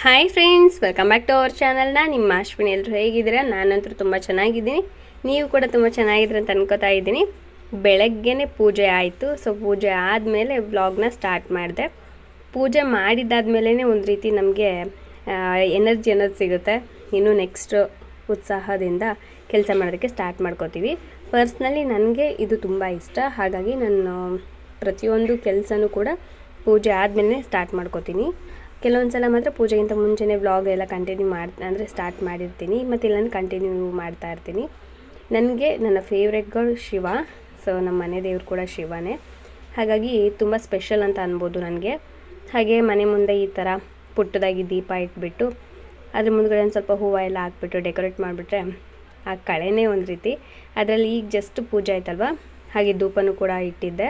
Hi friends, welcome back to our ಚಾನಲ್ನ. ನಿಮ್ಮ ಅಶ್ವಿನಿ ಎಲ್ಲರೂ ಹೇಗಿದ್ದೀರಾ? ನಾನಂತೂ ತುಂಬ ಚೆನ್ನಾಗಿದ್ದೀನಿ. ನೀವು ಕೂಡ ತುಂಬ ಚೆನ್ನಾಗಿದ್ದೀರ ಅಂತ ಅನ್ಕೋತಾ ಇದ್ದೀನಿ. ಬೆಳಗ್ಗೆನೇ ಪೂಜೆ ಆಯಿತು. ಸೊ ಪೂಜೆ ಆದಮೇಲೆ ವ್ಲಾಗ್ನ ಸ್ಟಾರ್ಟ್ ಮಾಡಿದೆ. ಪೂಜೆ ಮಾಡಿದ್ದಾದ್ಮೇಲೆ ಒಂದು ರೀತಿ ನಮಗೆ ಎನರ್ಜಿ ಅನ್ನೋದು ಸಿಗುತ್ತೆ. ಇನ್ನು ನೆಕ್ಸ್ಟ್ ಉತ್ಸಾಹದಿಂದ ಕೆಲಸ ಮಾಡೋದಕ್ಕೆ ಸ್ಟಾರ್ಟ್ ಮಾಡ್ಕೋತೀವಿ. ಪರ್ಸ್ನಲಿ ನನಗೆ ಇದು ತುಂಬ ಇಷ್ಟ. ಹಾಗಾಗಿ ನಾನು ಪ್ರತಿಯೊಂದು ಕೆಲಸನೂ ಕೂಡ ಪೂಜೆ ಆದಮೇಲೆ ಸ್ಟಾರ್ಟ್ ಮಾಡ್ಕೋತೀನಿ. ಕೆಲವೊಂದು ಸಲ ಮಾತ್ರ ಪೂಜೆಗಿಂತ ಮುಂಚೆನೇ ವ್ಲಾಗ್ ಎಲ್ಲ ಕಂಟಿನ್ಯೂ ಅಂದರೆ ಸ್ಟಾರ್ಟ್ ಮಾಡಿರ್ತೀನಿ, ಮತ್ತು ಇಲ್ಲ ಕಂಟಿನ್ಯೂ ಮಾಡ್ತಾ ಇರ್ತೀನಿ. ನನಗೆ ನನ್ನ ಫೇವ್ರೆಟ್ಗಳು ಶಿವ. ಸೊ ನಮ್ಮ ಮನೆ ದೇವ್ರು ಕೂಡ ಶಿವನೇ. ಹಾಗಾಗಿ ತುಂಬ ಸ್ಪೆಷಲ್ ಅಂತ ಅನ್ಬೋದು ನನಗೆ. ಹಾಗೆ ಮನೆ ಮುಂದೆ ಈ ಥರ ಪುಟ್ಟದಾಗಿ ದೀಪ ಇಟ್ಬಿಟ್ಟು ಅದ್ರ ಮುಂದ್ಗಡೆ ಒಂದು ಸ್ವಲ್ಪ ಹೂವು ಎಲ್ಲ ಹಾಕ್ಬಿಟ್ಟು ಡೆಕೋರೇಟ್ ಮಾಡಿಬಿಟ್ರೆ ಆ ಕಳೆನೇ ಒಂದು ರೀತಿ. ಅದರಲ್ಲಿ ಈಗ ಜಸ್ಟ್ ಪೂಜೆ ಆಯ್ತಲ್ವ, ಹಾಗೆ ಧೂಪನೂ ಕೂಡ ಇಟ್ಟಿದ್ದೆ.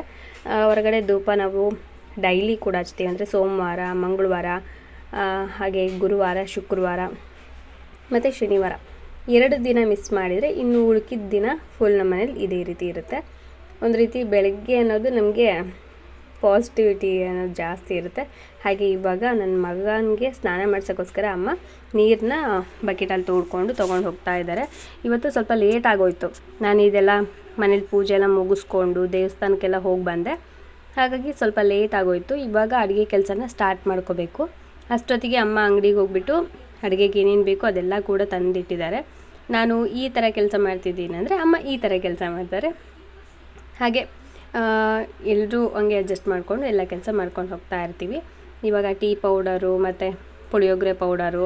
ಹೊರಗಡೆ ಧೂಪ ನಾವು ಡೈಲಿ ಕೂಡ ಹಚ್ತೀವಿ. ಅಂದರೆ ಸೋಮವಾರ, ಮಂಗಳವಾರ, ಹಾಗೆ ಗುರುವಾರ, ಶುಕ್ರವಾರ ಮತ್ತು ಶನಿವಾರ 2 ದಿನ ಮಿಸ್ ಮಾಡಿದರೆ ಇನ್ನು ಉಳ್ಕಿದ ದಿನ ಫುಲ್ ನಮ್ಮ ಮನೇಲಿ ಇದೇ ರೀತಿ ಇರುತ್ತೆ. ಒಂದು ರೀತಿ ಬೆಳಗ್ಗೆ ಅನ್ನೋದು ನಮಗೆ ಪಾಸಿಟಿವಿಟಿ ಅನ್ನೋದು ಜಾಸ್ತಿ ಇರುತ್ತೆ. ಹಾಗೆ ಇವಾಗ ನನ್ನ ಮಗನಿಗೆ ಸ್ನಾನ ಮಾಡ್ಸೋಕ್ಕೋಸ್ಕರ ಅಮ್ಮ ನೀರನ್ನ ಬಕೆಟಲ್ಲಿ ತೊಗೊಂಡು ಹೋಗ್ತಾ ಇದ್ದಾರೆ. ಇವತ್ತು ಸ್ವಲ್ಪ ಲೇಟ್ ಆಗೋಯಿತು. ನಾನು ಇದೆಲ್ಲ ಮನೇಲಿ ಪೂಜೆ ಎಲ್ಲ ಮುಗಿಸ್ಕೊಂಡು ದೇವಸ್ಥಾನಕ್ಕೆಲ್ಲ ಹೋಗಿ ಬಂದೆ. ಹಾಗಾಗಿ ಸ್ವಲ್ಪ ಲೇಟ್ ಆಗೋಯಿತು. ಇವಾಗ ಅಡುಗೆ ಕೆಲಸನ ಸ್ಟಾರ್ಟ್ ಮಾಡ್ಕೋಬೇಕು. ಅಷ್ಟೊತ್ತಿಗೆ ಅಮ್ಮ ಅಂಗಡಿಗೆ ಹೋಗ್ಬಿಟ್ಟು ಅಡುಗೆಗೆ ಏನೇನು ಬೇಕೋ ಅದೆಲ್ಲ ಕೂಡ ತಂದಿಟ್ಟಿದ್ದಾರೆ. ನಾನು ಈ ಥರ ಕೆಲಸ ಮಾಡ್ತಿದ್ದೀನಿ ಅಂದರೆ ಅಮ್ಮ ಈ ಥರ ಕೆಲಸ ಮಾಡ್ತಾರೆ. ಹಾಗೆ ಎಲ್ಲರೂ ಹಂಗೆ ಅಡ್ಜಸ್ಟ್ ಮಾಡಿಕೊಂಡು ಎಲ್ಲ ಕೆಲಸ ಮಾಡ್ಕೊಂಡು ಹೋಗ್ತಾ ಇರ್ತೀವಿ. ಇವಾಗ ಟೀ ಪೌಡರು ಮತ್ತು ಪುಳಿಯೋಗರೆ ಪೌಡರು,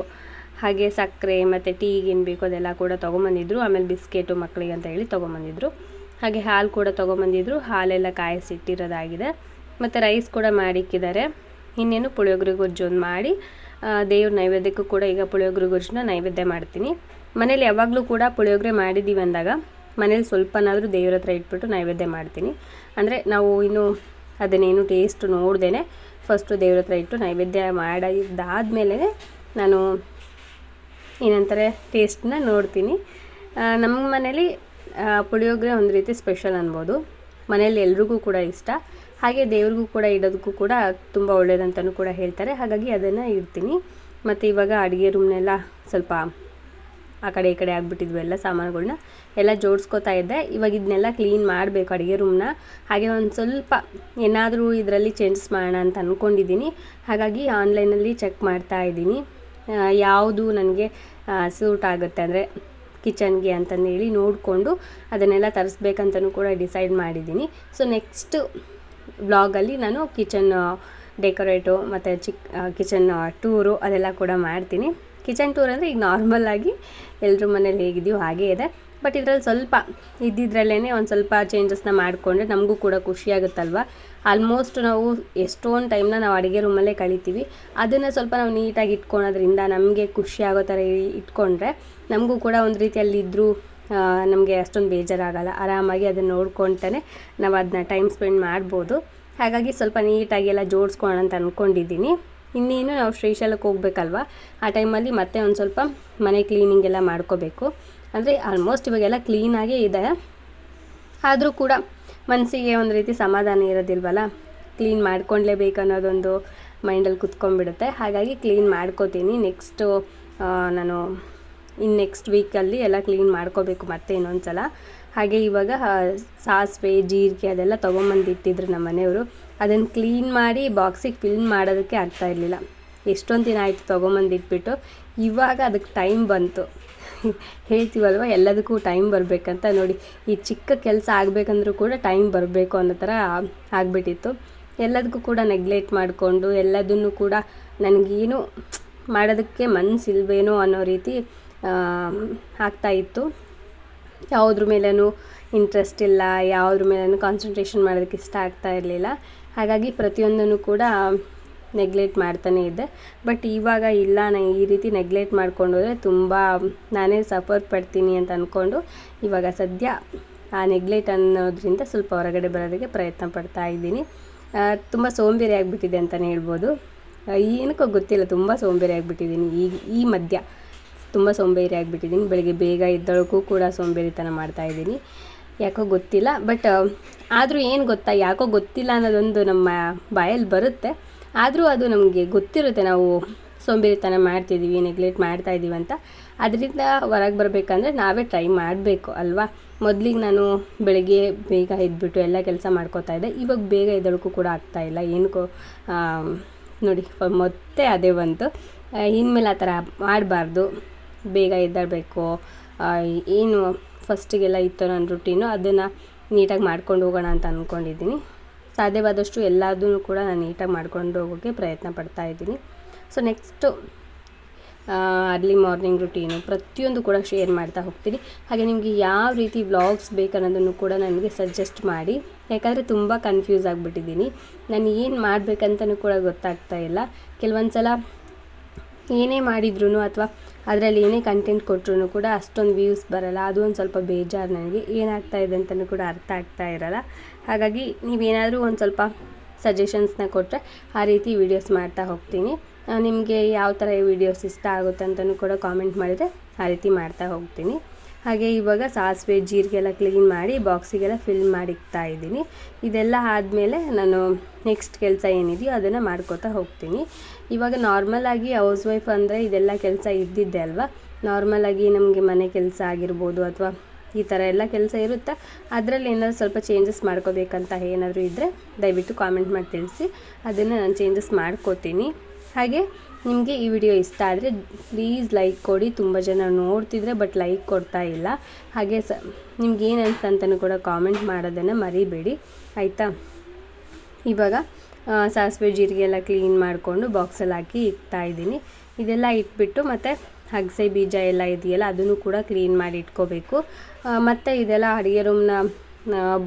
ಹಾಗೆ ಸಕ್ಕರೆ ಮತ್ತು ಟೀಗೆ ಏನು ಬೇಕೋ ಅದೆಲ್ಲ ಕೂಡ ತೊಗೊಂಬಂದಿದ್ರು. ಆಮೇಲೆ ಬಿಸ್ಕೆಟು ಮಕ್ಕಳಿಗೆ ಅಂತ ಹೇಳಿ ತೊಗೊಂಬಂದಿದ್ರು. ಹಾಗೆ ಹಾಲು ಕೂಡ ತೊಗೊಂಬಂದಿದ್ರು. ಹಾಲೆಲ್ಲ ಕಾಯಿಸಿಟ್ಟಿರೋದಾಗಿದೆ. ಮತ್ತು ರೈಸ್ ಕೂಡ ಮಾಡಿಕ್ಕಿದ್ದಾರೆ. ಇನ್ನೇನು ಪುಳಿಯೋಗರೆ ಗೊಜ್ಜು ಒಂದು ಮಾಡಿ ದೇವ್ರ ನೈವೇದ್ಯಕ್ಕೂ ಕೂಡ ಈಗ ಪುಳಿಯೋಗರೆ ಗೊಜ್ಜನ್ನ ನೈವೇದ್ಯ ಮಾಡ್ತೀನಿ. ಮನೇಲಿ ಯಾವಾಗಲೂ ಕೂಡ ಪುಳಿಯೋಗರೆ ಮಾಡಿದ್ದೀವಿ ಅಂದಾಗ ಮನೇಲಿ ಸ್ವಲ್ಪನಾದರೂ ದೇವ್ರ ಹತ್ರ ಇಟ್ಬಿಟ್ಟು ನೈವೇದ್ಯ ಮಾಡ್ತೀನಿ. ಅಂದರೆ ನಾವು ಇನ್ನೂ ಅದನ್ನೇನು ಟೇಸ್ಟ್ ನೋಡ್ದೇ ಫಸ್ಟು ದೇವ್ರ ಹತ್ರ ಇಟ್ಟು ನೈವೇದ್ಯ ಮಾಡಿದ್ದಾದಮೇಲೆ ನಾನು ಏನಂತಾರೆ ಟೇಸ್ಟನ್ನ ನೋಡ್ತೀನಿ. ನಮ್ಮ ಮನೇಲಿ ಪುಳಿಯೋಗರೆ ಒಂದು ರೀತಿ ಸ್ಪೆಷಲ್ ಅನ್ಬೋದು. ಮನೇಲಿ ಎಲ್ರಿಗೂ ಕೂಡ ಇಷ್ಟ. ಹಾಗೆ ದೇವ್ರಿಗೂ ಕೂಡ ಇಡೋದಕ್ಕೂ ಕೂಡ ತುಂಬ ಒಳ್ಳೆಯದಂತಲೂ ಕೂಡ ಹೇಳ್ತಾರೆ. ಹಾಗಾಗಿ ಅದನ್ನು ಇಡ್ತೀನಿ. ಮತ್ತು ಇವಾಗ ಅಡುಗೆ ರೂಮ್ನೆಲ್ಲ ಸ್ವಲ್ಪ ಆ ಕಡೆ ಈ ಕಡೆ ಆಗಿಬಿಟ್ಟಿದ್ವು ಎಲ್ಲ ಸಾಮಾನುಗಳನ್ನ ಎಲ್ಲ ಜೋಡಿಸ್ಕೋತಾ ಇದ್ದೆ. ಇವಾಗ ಇದನ್ನೆಲ್ಲ ಕ್ಲೀನ್ ಮಾಡಬೇಕು ಅಡುಗೆ ರೂಮ್ನ. ಹಾಗೆ ಒಂದು ಸ್ವಲ್ಪ ಏನಾದರೂ ಇದರಲ್ಲಿ ಚೇಂಜಸ್ ಮಾಡೋಣ ಅಂತ ಅಂದ್ಕೊಂಡಿದ್ದೀನಿ. ಹಾಗಾಗಿ ಆನ್ಲೈನಲ್ಲಿ ಚೆಕ್ ಮಾಡ್ತಾ ಇದ್ದೀನಿ ಯಾವುದು ನನಗೆ ಸೂಟ್ ಆಗುತ್ತೆ ಅಂದರೆ ಕಿಚನ್ಗೆ ಅಂತಂದೇಳಿ ನೋಡಿಕೊಂಡು ಅದನ್ನೆಲ್ಲ ತರಿಸ್ಬೇಕಂತಲೂ ಕೂಡ ಡಿಸೈಡ್ ಮಾಡಿದ್ದೀನಿ. ಸೊ ನೆಕ್ಸ್ಟ್ ವ್ಲಾಗಲ್ಲಿ ನಾನು ಕಿಚನ್ ಡೆಕೋರೇಟು ಮತ್ತು ಕಿಚನ್ ಟೂರು ಅದೆಲ್ಲ ಕೂಡ ಮಾಡ್ತೀನಿ. ಕಿಚನ್ ಟೂರ್ ಅಂದರೆ ಈಗ ನಾರ್ಮಲಾಗಿ ಎಲ್ಲರ ಮನೇಲಿ ಹೇಗಿದೆಯೋ ಹಾಗೇ ಇದೆ. ಬಟ್ ಇದರಲ್ಲಿ ಸ್ವಲ್ಪ ಇದ್ದಿದ್ರಲ್ಲೇ ಒಂದು ಸ್ವಲ್ಪ ಚೇಂಜಸ್ನ ಮಾಡಿಕೊಂಡ್ರೆ ನಮಗೂ ಕೂಡ ಖುಷಿಯಾಗುತ್ತಲ್ವ. ಆಲ್ಮೋಸ್ಟ್ ನಾವು ಎಷ್ಟೊಂದು ಟೈಮ್ನ ನಾವು ಅಡುಗೆ ರೂಮಲ್ಲೇ ಕಳಿತೀವಿ. ಅದನ್ನು ಸ್ವಲ್ಪ ನಾವು ನೀಟಾಗಿ ಇಟ್ಕೊಳೋದ್ರಿಂದ ನಮಗೆ ಖುಷಿ ಆಗೋ ಥರ ಇಟ್ಕೊಂಡ್ರೆ ನಮಗೂ ಕೂಡ ಒಂದು ರೀತಿಯಲ್ಲಿ ಇದ್ದರೂ ನಮಗೆ ಅಷ್ಟೊಂದು ಬೇಜಾರಾಗಲ್ಲ. ಆರಾಮಾಗಿ ಅದನ್ನು ನೋಡ್ಕೊತಾನೆ ನಾವು ಅದನ್ನ ಟೈಮ್ ಸ್ಪೆಂಡ್ ಮಾಡ್ಬೋದು. ಹಾಗಾಗಿ ಸ್ವಲ್ಪ ನೀಟಾಗಿ ಎಲ್ಲ ಜೋಡಿಸ್ಕೊಳ್ಳೋಣ ಅಂತ ಅಂದ್ಕೊಂಡಿದ್ದೀನಿ. ಇನ್ನೇನು ನಾವು ಶ್ರೀಶೈಲಕ್ಕೆ ಹೋಗ್ಬೇಕಲ್ವ, ಆ ಟೈಮಲ್ಲಿ ಮತ್ತೆ ಒಂದು ಸ್ವಲ್ಪ ಮನೆ ಕ್ಲೀನಿಂಗ್ ಎಲ್ಲ ಮಾಡ್ಕೋಬೇಕು. ಅಂದರೆ ಆಲ್ಮೋಸ್ಟ್ ಇವಾಗೆಲ್ಲ ಕ್ಲೀನಾಗೇ ಇದೆ. ಆದರೂ ಕೂಡ ಮನಸ್ಸಿಗೆ ಒಂದು ರೀತಿ ಸಮಾಧಾನ ಇರೋದಿಲ್ವಲ್ಲ, ಕ್ಲೀನ್ ಮಾಡ್ಕೊಳ್ಲೇಬೇಕು ಅನ್ನೋದೊಂದು ಮೈಂಡಲ್ಲಿ ಕುತ್ಕೊಂಡ್ಬಿಡುತ್ತೆ. ಹಾಗಾಗಿ ಕ್ಲೀನ್ ಮಾಡ್ಕೋತೀನಿ. ನಾನು ನೆಕ್ಸ್ಟ್ ವೀಕಲ್ಲಿ ಎಲ್ಲ ಕ್ಲೀನ್ ಮಾಡ್ಕೋಬೇಕು ಮತ್ತೆ ಇನ್ನೊಂದು ಸಲ. ಹಾಗೆ ಇವಾಗ ಸಾಸಿವೆ, ಜೀರಿಗೆ ಅದೆಲ್ಲ ತೊಗೊಂಬಂದಿಟ್ಟಿದ್ರು ನಮ್ಮ ಮನೆಯವರು. ಅದನ್ನು ಕ್ಲೀನ್ ಮಾಡಿ ಬಾಕ್ಸಿಗೆ ಫಿಲ್ ಮಾಡೋದಕ್ಕೆ ಆಗ್ತಾಯಿರಲಿಲ್ಲ. ಎಷ್ಟೊಂದು ದಿನ ಆಯಿತು ತೊಗೊಂಬಂದಿಟ್ಬಿಟ್ಟು. ಇವಾಗ ಅದಕ್ಕೆ ಟೈಮ್ ಬಂತು. ಹೇಳ್ತೀವಲ್ವ ಎಲ್ಲದಕ್ಕೂ ಟೈಮ್ ಬರಬೇಕಂತ. ನೋಡಿ, ಈ ಚಿಕ್ಕ ಕೆಲಸ ಆಗಬೇಕಂದ್ರೂ ಕೂಡ ಟೈಮ್ ಬರಬೇಕು ಅನ್ನೋ ಥರ ಆಗಿಬಿಟ್ಟಿತ್ತು. ಎಲ್ಲದಕ್ಕೂ ಕೂಡ ನೆಗ್ಲೆಕ್ಟ್ ಮಾಡಿಕೊಂಡು ಎಲ್ಲದನ್ನು ಕೂಡ ನನಗೇನು ಮಾಡೋದಕ್ಕೆ ಮನಸ್ಸಿಲ್ವೇನೋ ಅನ್ನೋ ರೀತಿ ಆಗ್ತಾಯಿತ್ತು. ಯಾವುದ್ರ ಮೇಲೂ ಇಂಟ್ರೆಸ್ಟ್ ಇಲ್ಲ, ಯಾವುದ್ರ ಮೇಲೂ ಕಾನ್ಸಂಟ್ರೇಷನ್ ಮಾಡೋದಕ್ಕೆ ಇಷ್ಟ ಆಗ್ತಾ ಇರಲಿಲ್ಲ. ಹಾಗಾಗಿ ಪ್ರತಿಯೊಂದನ್ನು ಕೂಡ ನೆಗ್ಲೆಕ್ಟ್ ಮಾಡ್ತಾನೇ ಇದ್ದೆ. ಬಟ್ ಇವಾಗ ಇಲ್ಲ, ನಾನು ಈ ರೀತಿ ನೆಗ್ಲೆಕ್ಟ್ ಮಾಡ್ಕೊಂಡೋದ್ರೆ ತುಂಬ ನಾನೇ ಸಫರ್ ಪಡ್ತೀನಿ ಅಂತ ಅಂದ್ಕೊಂಡು ಇವಾಗ ಸದ್ಯ ಆ ನೆಗ್ಲೆಕ್ಟ್ ಅನ್ನೋದ್ರಿಂದ ಸ್ವಲ್ಪ ಹೊರಗಡೆ ಬರೋದಕ್ಕೆ ಪ್ರಯತ್ನ ಪಡ್ತಾ ಇದ್ದೀನಿ. ತುಂಬ ಸೋಂಬೇರಿ ಆಗಿಬಿಟ್ಟಿದೆ ಅಂತಲೇ ಹೇಳ್ಬೋದು. ಏನಕ್ಕೋ ಗೊತ್ತಿಲ್ಲ, ತುಂಬ ಸೋಂಬೇರಿ ಆಗಿಬಿಟ್ಟಿದ್ದೀನಿ. ಈ ಮಧ್ಯ ತುಂಬ ಸೋಂಬೇರಿ ಆಗಿಬಿಟ್ಟಿದ್ದೀನಿ. ಬೆಳಗ್ಗೆ ಬೇಗ ಇದ್ದೊಳಗೂ ಕೂಡ ಸೋಂಬೇರಿತನ ಮಾಡ್ತಾಯಿದ್ದೀನಿ. ಯಾಕೋ ಗೊತ್ತಿಲ್ಲ. ಬಟ್ ಆದರೂ ಏನು ಗೊತ್ತಾ, ಯಾಕೋ ಗೊತ್ತಿಲ್ಲ ಅನ್ನೋದೊಂದು ನಮ್ಮ ಬಾಯಲ್ಲಿ ಬರುತ್ತೆ. ಆದರೂ ಅದು ನಮಗೆ ಗೊತ್ತಿರುತ್ತೆ ನಾವು ಸೋಂಬೇರಿತನ ಮಾಡ್ತಿದ್ದೀವಿ, ನೆಗ್ಲೆಕ್ಟ್ ಮಾಡ್ತಾಯಿದ್ದೀವಿ ಅಂತ. ಅದರಿಂದ ಹೊರಗೆ ಬರಬೇಕಂದ್ರೆ ನಾವೇ ಟ್ರೈ ಮಾಡಬೇಕು ಅಲ್ವಾ. ಮೊದಲಿಗೆ ನಾನು ಬೆಳಗ್ಗೆ ಬೇಗ ಎದ್ಬಿಟ್ಟು ಎಲ್ಲ ಕೆಲಸ ಮಾಡ್ಕೋತಾ ಇದ್ದೆ. ಇವಾಗ ಬೇಗ ಎದ್ದೋಳಕ್ಕೂ ಕೂಡ ಆಗ್ತಾಯಿಲ್ಲ. ಏನಕ್ಕೋ ನೋಡಿ ಮತ್ತೆ ಅದೇ ಬಂತು. ಇನ್ಮೇಲೆ ಆ ಥರ ಮಾಡಬಾರ್ದು, ಬೇಗ ಎದ್ದೇಳಬೇಕು. ಏನು ಫಸ್ಟಿಗೆಲ್ಲ ಇತ್ತು ನನ್ನ ರುಟೀನು, ಅದನ್ನು ನೀಟಾಗಿ ಮಾಡ್ಕೊಂಡು ಹೋಗೋಣ ಅಂತ ಅಂದ್ಕೊಂಡಿದ್ದೀನಿ. ಸಾಧ್ಯವಾದಷ್ಟು ಎಲ್ಲದೂ ಕೂಡ ನಾನು ನೀಟಾಗಿ ಮಾಡ್ಕೊಂಡು ಹೋಗೋಕ್ಕೆ ಪ್ರಯತ್ನ ಪಡ್ತಾಯಿದ್ದೀನಿ. So next early morning routine ಪ್ರತಿಯೊಂದು ಕೂಡ ಶೇರ್ ಮಾಡ್ತಾ ಹೋಗ್ತೀನಿ. ಹಾಗೆ ನಿಮಗೆ ಯಾವ ರೀತಿ ವ್ಲಾಗ್ಸ್ ಬೇಕನ್ನೋದನ್ನು ಕೂಡ ನನಗೆ ಸಜೆಸ್ಟ್ ಮಾಡಿ. ಯಾಕಂದರೆ ತುಂಬ ಕನ್ಫ್ಯೂಸ್ ಆಗಿಬಿಟ್ಟಿದ್ದೀನಿ. ನಾನು ಏನು ಮಾಡಬೇಕಂತನೂ ಕೂಡ ಗೊತ್ತಾಗ್ತಾ ಇಲ್ಲ. ಕೆಲವೊಂದು ಸಲ ಏನೇ ಮಾಡಿದ್ರೂ ಅಥವಾ ಅದರಲ್ಲಿ ಏನೇ ಕಂಟೆಂಟ್ ಕೊಟ್ಟರು ಕೂಡ ಅಷ್ಟೊಂದು ವ್ಯೂಸ್ ಬರೋಲ್ಲ. ಅದು ಒಂದು ಸ್ವಲ್ಪ ಬೇಜಾರು ನನಗೆ. ಏನಾಗ್ತಾ ಇದೆ ಅಂತಲೂ ಕೂಡ ಅರ್ಥ ಆಗ್ತಾ ಇರೋಲ್ಲ. ಹಾಗಾಗಿ ನೀವೇನಾದರೂ ಒಂದು ಸ್ವಲ್ಪ ಸಜೆಷನ್ಸ್ನ ಕೊಟ್ಟರೆ ಆ ರೀತಿ ವೀಡಿಯೋಸ್ ಮಾಡ್ತಾ ಹೋಗ್ತೀನಿ. ನಿಮಗೆ ಯಾವ ಥರ ವೀಡಿಯೋಸ್ ಇಷ್ಟ ಆಗುತ್ತೆ ಅಂತಲೂ ಕೂಡ ಕಾಮೆಂಟ್ ಮಾಡಿದರೆ ಆ ರೀತಿ ಮಾಡ್ತಾ ಹೋಗ್ತೀನಿ. ಹಾಗೆ ಇವಾಗ ಸಾಸಿವೆ ಜೀರಿಗೆ ಎಲ್ಲ ಕ್ಲೀನ್ ಮಾಡಿ ಬಾಕ್ಸಿಗೆಲ್ಲ ಫಿಲ್ ಮಾಡಿ ಇಕ್ತಾ ಇದ್ದೀನಿ. ಇದೆಲ್ಲ ಆದಮೇಲೆ ನಾನು ನೆಕ್ಸ್ಟ್ ಕೆಲಸ ಏನಿದೆಯೋ ಅದನ್ನು ಮಾಡ್ಕೋತಾ ಹೋಗ್ತೀನಿ. ಇವಾಗ ನಾರ್ಮಲಾಗಿ ಹೌಸ್ ವೈಫ್ ಅಂದರೆ ಇದೆಲ್ಲ ಕೆಲಸ ಇದ್ದಿದ್ದೆ ಅಲ್ವಾ. ನಾರ್ಮಲಾಗಿ ನಮಗೆ ಮನೆ ಕೆಲಸ ಆಗಿರ್ಬೋದು ಅಥವಾ ಈ ಥರ ಎಲ್ಲ ಕೆಲಸ ಇರುತ್ತೆ. ಅದರಲ್ಲಿ ಏನಾದರೂ ಸ್ವಲ್ಪ ಚೇಂಜಸ್ ಮಾಡ್ಕೋಬೇಕಂತ ಏನಾದರೂ ಇದ್ದರೆ ದಯವಿಟ್ಟು ಕಾಮೆಂಟ್ ಮಾಡಿ ತಿಳಿಸಿ. ಅದನ್ನು ನಾನು ಚೇಂಜಸ್ ಮಾಡ್ಕೋತೀನಿ. ಹಾಗೆ ನಿಮಗೆ ಈ ವಿಡಿಯೋ ಇಷ್ಟ ಆದರೆ ಪ್ಲೀಸ್ ಲೈಕ್ ಕೊಡಿ. ತುಂಬ ಜನ ನೋಡ್ತಿದ್ರೆ ಬಟ್ ಲೈಕ್ ಕೊಡ್ತಾ ಇಲ್ಲ. ಹಾಗೆ ನಿಮ್ಗೆ ಏನು ಅಂತಂತನೂ ಕೂಡ ಕಾಮೆಂಟ್ ಮಾಡೋದನ್ನು ಮರಿಬೇಡಿ, ಆಯಿತಾ. ಇವಾಗ ಸಾಸಿವೆ ಜೀರಿಗೆ ಎಲ್ಲ ಕ್ಲೀನ್ ಮಾಡಿಕೊಂಡು ಬಾಕ್ಸಲ್ಲಿ ಹಾಕಿ ಇಡ್ತಾಯಿದ್ದೀನಿ. ಇದೆಲ್ಲ ಇಟ್ಬಿಟ್ಟು ಮತ್ತು ಅಗಸೆ ಬೀಜ ಎಲ್ಲ ಇದೆಯಲ್ಲ ಅದನ್ನು ಕೂಡ ಕ್ಲೀನ್ ಮಾಡಿ ಇಟ್ಕೋಬೇಕು. ಮತ್ತು ಇದೆಲ್ಲ ಅಡುಗೆ ರೂಮ್ನ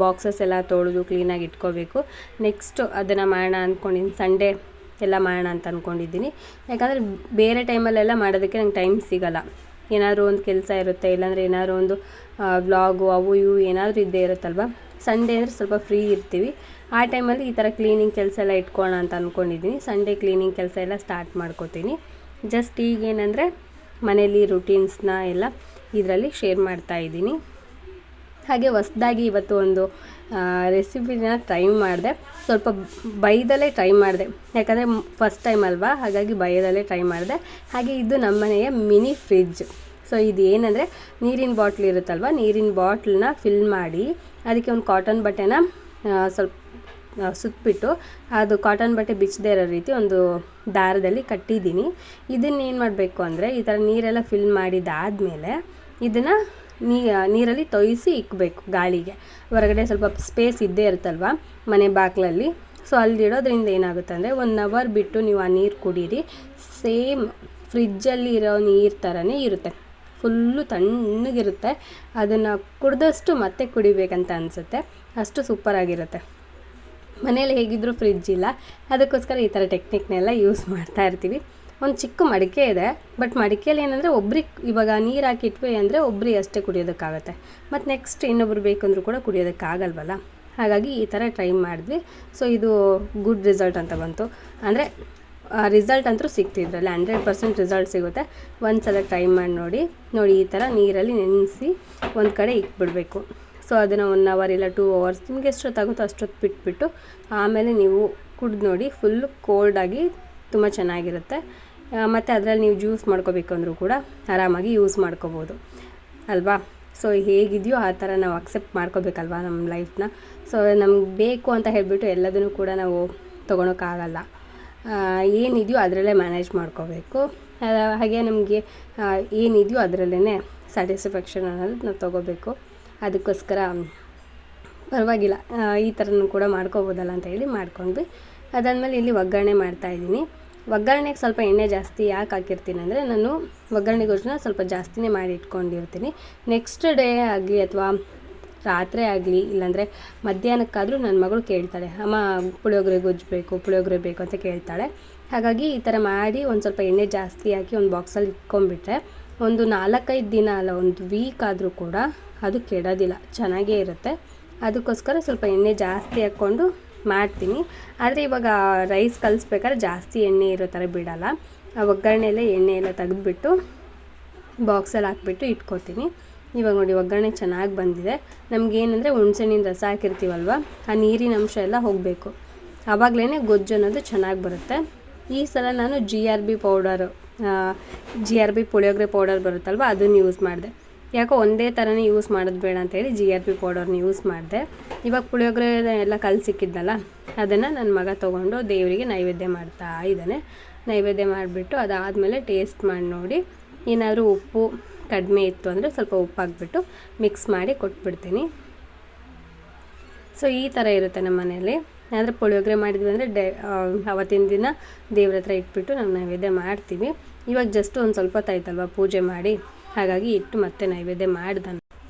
ಬಾಕ್ಸಸ್ ಎಲ್ಲ ತೊಳೆದು ಕ್ಲೀನಾಗಿ ಇಟ್ಕೋಬೇಕು. ನೆಕ್ಸ್ಟು ಅದನ್ನು ಮಾಡೋಣ ಅಂದ್ಕೊಂಡಿದ್ದೀನಿ. ಸಂಡೇ ಎಲ್ಲ ಮಾಡೋಣ ಅಂತ ಅಂದ್ಕೊಂಡಿದ್ದೀನಿ. ಯಾಕಂದರೆ ಬೇರೆ ಟೈಮಲ್ಲೆಲ್ಲ ಮಾಡೋದಕ್ಕೆ ನಂಗೆ ಟೈಮ್ ಸಿಗೋಲ್ಲ. ಏನಾದರೂ ಒಂದು ಕೆಲಸ ಇರುತ್ತೆ, ಇಲ್ಲಾಂದರೆ ಏನಾದರೂ ಒಂದು ವ್ಲಾಗು ಅವು ಇವು ಏನಾದರೂ ಇದ್ದೇ ಇರುತ್ತಲ್ವ. ಸಂಡೇ ಅಂದರೆ ಸ್ವಲ್ಪ ಫ್ರೀ ಇರ್ತೀವಿ. ಆ ಟೈಮಲ್ಲಿ ಈ ಥರ ಕ್ಲೀನಿಂಗ್ ಕೆಲಸ ಎಲ್ಲ ಇಟ್ಕೊಳ್ಳೋಣ ಅಂತ ಅಂದ್ಕೊಂಡಿದ್ದೀನಿ. ಸಂಡೇ ಕ್ಲೀನಿಂಗ್ ಕೆಲಸ ಎಲ್ಲ ಸ್ಟಾರ್ಟ್ ಮಾಡ್ಕೋತೀನಿ. ಜಸ್ಟ್ ಈಗೇನೆಂದರೆ ಮನೇಲಿ ರುಟೀನ್ಸ್ನ ಎಲ್ಲ ಇದರಲ್ಲಿ ಶೇರ್ ಮಾಡ್ತಾಯಿದ್ದೀನಿ. ಹಾಗೆ ಹೊಸ್ದಾಗಿ ಇವತ್ತು ಒಂದು ರೆಸಿಪಿನ ಟ್ರೈ ಮಾಡಿದೆ. ಸ್ವಲ್ಪ ಬೈದಲ್ಲೇ ಟ್ರೈ ಮಾಡಿದೆ, ಯಾಕಂದರೆ ಫಸ್ಟ್ ಟೈಮ್ ಅಲ್ವಾ, ಹಾಗಾಗಿ ಬೈದಲ್ಲೇ ಟ್ರೈ ಮಾಡಿದೆ. ಹಾಗೆ ಇದು ನಮ್ಮನೆಯ ಮಿನಿ ಫ್ರಿಜ್. ಸೊ ಇದು ಏನಂದರೆ ನೀರಿನ ಬಾಟ್ಲ್ ಇರುತ್ತಲ್ವ, ನೀರಿನ ಬಾಟ್ಲನ್ನ ಫಿಲ್ ಮಾಡಿ ಅದಕ್ಕೆ ಒಂದು ಕಾಟನ್ ಬಟ್ಟೆನ ಸ್ವಲ್ಪ ಸುತ್ತಬಿಟ್ಟು ಅದು ಕಾಟನ್ ಬಟ್ಟೆ ಬಿಚ್ಚದೇ ಇರೋ ರೀತಿ ಒಂದು ದಾರದಲ್ಲಿ ಕಟ್ಟಿದ್ದೀನಿ. ಇದನ್ನೇನು ಮಾಡಬೇಕು ಅಂದರೆ ಈ ಥರ ನೀರೆಲ್ಲ ಫಿಲ್ ಮಾಡಿದ್ದಾದಮೇಲೆ ಇದನ್ನು ನೀರಲ್ಲಿ ತೊಯಿಸಿ ಇಕ್ಕಬೇಕು ಗಾಳಿಗೆ. ಹೊರಗಡೆ ಸ್ವಲ್ಪ ಸ್ಪೇಸ್ ಇದ್ದೇ ಇರುತ್ತಲ್ವ ಮನೆ ಬಾಗಿಲಲ್ಲಿ. ಸೊ ಅಲ್ಲಿಡೋದ್ರಿಂದ ಏನಾಗುತ್ತೆ ಅಂದರೆ 1 ಅವರ್ ಬಿಟ್ಟು ನೀವು ಆ ನೀರು ಕುಡೀರಿ. ಸೇಮ್ ಫ್ರಿಜ್ಜಲ್ಲಿ ಇರೋ ನೀರು ಥರನೇ ಇರುತ್ತೆ, ಫುಲ್ಲು ತಣ್ಣಗಿರುತ್ತೆ. ಅದನ್ನು ಕುಡಿದಷ್ಟು ಮತ್ತೆ ಕುಡಿಬೇಕಂತ ಅನಿಸುತ್ತೆ, ಅಷ್ಟು ಸೂಪರಾಗಿರುತ್ತೆ. ಮನೇಲಿ ಹೇಗಿದ್ದರೂ ಫ್ರಿಜ್ ಇಲ್ಲ, ಅದಕ್ಕೋಸ್ಕರ ಈ ಥರ ಟೆಕ್ನಿಕ್ನೆಲ್ಲ ಯೂಸ್ ಮಾಡ್ತಾ ಇರ್ತೀವಿ. ಒಂದು ಚಿಕ್ಕ ಮಡಿಕೆ ಇದೆ, ಬಟ್ ಮಡಿಕೆಯಲ್ಲಿ ಏನಂದರೆ ಒಬ್ರಿಗೆ ಇವಾಗ ನೀರು ಹಾಕಿಟ್ವಿ ಅಂದರೆ ಒಬ್ರಿಗೆ ಅಷ್ಟೇ ಕುಡಿಯೋದಕ್ಕಾಗತ್ತೆ. ಮತ್ತು ನೆಕ್ಸ್ಟ್ ಇನ್ನೊಬ್ರು ಬೇಕಂದ್ರೂ ಕೂಡ ಕುಡಿಯೋದಕ್ಕಾಗಲ್ವಲ್ಲ. ಹಾಗಾಗಿ ಈ ಥರ ಟ್ರೈ ಮಾಡಿದ್ವಿ. ಸೊ ಇದು ಗುಡ್ ರಿಸಲ್ಟ್ ಅಂತ ಬಂತು. ಅಂದರೆ ರಿಸಲ್ಟ್ ಅಂತೂ ಸಿಗ್ತಿದ್ರಲ್ಲಿ 100% ರಿಸಲ್ಟ್ ಸಿಗುತ್ತೆ. ಒಂದು ಸಲ ಟ್ರೈ ಮಾಡಿ ನೋಡಿ ಈ ಥರ ನೀರಲ್ಲಿ ನೆನೆಸಿ ಒಂದು ಕಡೆ ಇಟ್ಬಿಡಬೇಕು. ಸೊ ಅದನ್ನು 1 ಅವರ್ ಇಲ್ಲ 2 ಅವರ್ಸ್ ನಿಮಗೆ ಎಷ್ಟೊತ್ತಾಗುತ್ತೋ ಅಷ್ಟೊತ್ತು ಬಿಟ್ಬಿಟ್ಟು ಆಮೇಲೆ ನೀವು ಕುಡಿದು ನೋಡಿ. ಫುಲ್ಲು ಕೋಲ್ಡಾಗಿ ತುಂಬ ಚೆನ್ನಾಗಿರುತ್ತೆ. ಮತ್ತು ಅದರಲ್ಲಿ ನೀವು ಜ್ಯೂಸ್ ಮಾಡ್ಕೋಬೇಕು ಅಂದರೂ ಕೂಡ ಆರಾಮಾಗಿ ಯೂಸ್ ಮಾಡ್ಕೋಬೋದು ಅಲ್ವಾ. ಸೊ ಹೇಗಿದೆಯೋ ಆ ಥರ ನಾವು ಅಕ್ಸೆಪ್ಟ್ ಮಾಡ್ಕೋಬೇಕಲ್ವ ನಮ್ಮ ಲೈಫ್ನ. ಸೊ ನಮ್ಗೆ ಬೇಕು ಅಂತ ಹೇಳಿಬಿಟ್ಟು ಎಲ್ಲದನ್ನು ಕೂಡ ನಾವು ತೊಗೊಳಕ್ಕಾಗಲ್ಲ. ಏನಿದೆಯೋ ಅದರಲ್ಲೇ ಮ್ಯಾನೇಜ್ ಮಾಡ್ಕೋಬೇಕು. ಹಾಗೆ ನಮಗೆ ಏನಿದೆಯೋ ಅದರಲ್ಲೇ ಸ್ಯಾಟಿಸ್ಫ್ಯಾಕ್ಷನ್ ಅನ್ನೋದು ನಾವು ತೊಗೋಬೇಕು. ಅದಕ್ಕೋಸ್ಕರ ಪರವಾಗಿಲ್ಲ, ಈ ಥರನೂ ಕೂಡ ಮಾಡ್ಕೋಬೋದಲ್ಲ ಅಂತ ಹೇಳಿ ಮಾಡ್ಕೊಂಡ್ವಿ. ಅದಾದಮೇಲೆ ಇಲ್ಲಿ ಒಗ್ಗರಣೆ ಮಾಡ್ತಾಯಿದ್ದೀನಿ. ಒಗ್ಗರಣೆಗೆ ಸ್ವಲ್ಪ ಎಣ್ಣೆ ಜಾಸ್ತಿ ಯಾಕೆ ಹಾಕಿರ್ತೀನಿ ಅಂದರೆ ನಾನು ಒಗ್ಗರಣೆಗೋಸ್ಕರ ಸ್ವಲ್ಪ ಜಾಸ್ತಿನೇ ಮಾಡಿ ಇಟ್ಕೊಂಡಿರ್ತೀನಿ. ನೆಕ್ಸ್ಟ್ ಡೇ ಆಗಲಿ ಅಥವಾ ರಾತ್ರಿ ಆಗಲಿ ಇಲ್ಲಾಂದರೆ ಮಧ್ಯಾಹ್ನಕ್ಕಾದರೂ ನನ್ನ ಮಗಳು ಕೇಳ್ತಾಳೆ, ಅಮ್ಮ ಪುಳಿಯೋಗರೆ ಪುಳಿಯೋಗರೆ ಬೇಕು ಅಂತ ಕೇಳ್ತಾಳೆ. ಹಾಗಾಗಿ ಈ ಥರ ಮಾಡಿ ಒಂದು ಸ್ವಲ್ಪ ಎಣ್ಣೆ ಜಾಸ್ತಿ ಹಾಕಿ ಒಂದು ಬಾಕ್ಸಲ್ಲಿ ಇಟ್ಕೊಂಡ್ಬಿಟ್ರೆ ಒಂದು 4-5 ದಿನ ಅಲ್ಲ, ಒಂದು ವೀಕ್ ಆದರೂ ಕೂಡ ಅದು ಕೆಡೋದಿಲ್ಲ, ಚೆನ್ನಾಗೇ ಇರುತ್ತೆ. ಅದಕ್ಕೋಸ್ಕರ ಸ್ವಲ್ಪ ಎಣ್ಣೆ ಜಾಸ್ತಿ ಹಾಕ್ಕೊಂಡು ಮಾಡ್ತೀನಿ. ಆದರೆ ಇವಾಗ ರೈಸ್ ಕಲಿಸ್ಬೇಕಾದ್ರೆ ಜಾಸ್ತಿ ಎಣ್ಣೆ ಇರೋ ಥರ ಬಿಡೋಲ್ಲ. ಆ ಒಗ್ಗರಣೆಯಲ್ಲೇ ಎಣ್ಣೆ ಎಲ್ಲ ತೆಗೆದುಬಿಟ್ಟು ಬಾಕ್ಸಲ್ಲಿ ಹಾಕ್ಬಿಟ್ಟು ಇಟ್ಕೋತೀನಿ. ಇವಾಗ ನೋಡಿ ಒಗ್ಗರಣೆ ಚೆನ್ನಾಗಿ ಬಂದಿದೆ. ನಮಗೇನೆಂದರೆ ಹುಣಸೆಹಣ್ಣಿನ ರಸ ಹಾಕಿರ್ತೀವಲ್ವ, ಆ ನೀರಿನ ಅಂಶ ಎಲ್ಲ ಹೋಗಬೇಕು. ಆವಾಗಲೇ ಗೊಜ್ಜು ಅನ್ನೋದು ಚೆನ್ನಾಗಿ ಬರುತ್ತೆ. ಈ ಸಲ ನಾನು GRB powder GRB puliyogare powder ಬರುತ್ತಲ್ವ ಅದನ್ನು ಯೂಸ್ ಮಾಡಿದೆ. ಯಾಕೋ ಒಂದೇ ಥರನೇ ಯೂಸ್ ಮಾಡೋದು ಬೇಡ ಅಂತೇಳಿ GRB ಪೌಡರ್ನ ಯೂಸ್ ಮಾಡಿದೆ. ಇವಾಗ ಪುಳಿಯೋಗರೆ ಎಲ್ಲ ಸಿಕ್ಕಿದ್ನಲ್ಲ ಅದನ್ನು ನನ್ನ ಮಗ ತೊಗೊಂಡು ದೇವರಿಗೆ ನೈವೇದ್ಯ ಮಾಡ್ತಾ ಇದ್ದಾನೆ. ನೈವೇದ್ಯ ಮಾಡಿಬಿಟ್ಟು ಅದಾದಮೇಲೆ ಟೇಸ್ಟ್ ಮಾಡಿ ನೋಡಿ ಏನಾದರೂ ಉಪ್ಪು ಕಡಿಮೆ ಇತ್ತು ಅಂದರೆ ಸ್ವಲ್ಪ ಉಪ್ಪು ಹಾಕ್ಬಿಟ್ಟು ಮಿಕ್ಸ್ ಮಾಡಿ ಕೊಟ್ಬಿಡ್ತೀನಿ. ಸೊ ಈ ಥರ ಇರುತ್ತೆ ನಮ್ಮ ಮನೆಯಲ್ಲಿ. ಅಂದರೆ ಪುಳಿಯೋಗರೆ ಮಾಡಿದ್ವಿ ಅಂದರೆ ಅವತ್ತಿನ ದಿನ ದೇವ್ರ ಹತ್ರ ಇಟ್ಬಿಟ್ಟು ನಾವು ನೈವೇದ್ಯ ಮಾಡ್ತೀವಿ. ಇವಾಗ ಜಸ್ಟ್ ಒಂದು ಸ್ವಲ್ಪ ಹೊತ್ತಾಯ್ತಲ್ವ ಪೂಜೆ ಮಾಡಿ, ಹಾಗಾಗಿ ಇಟ್ಟು ಮತ್ತೆ ನೈವೇದ್ಯ ಮಾಡ್ದಾನೆ.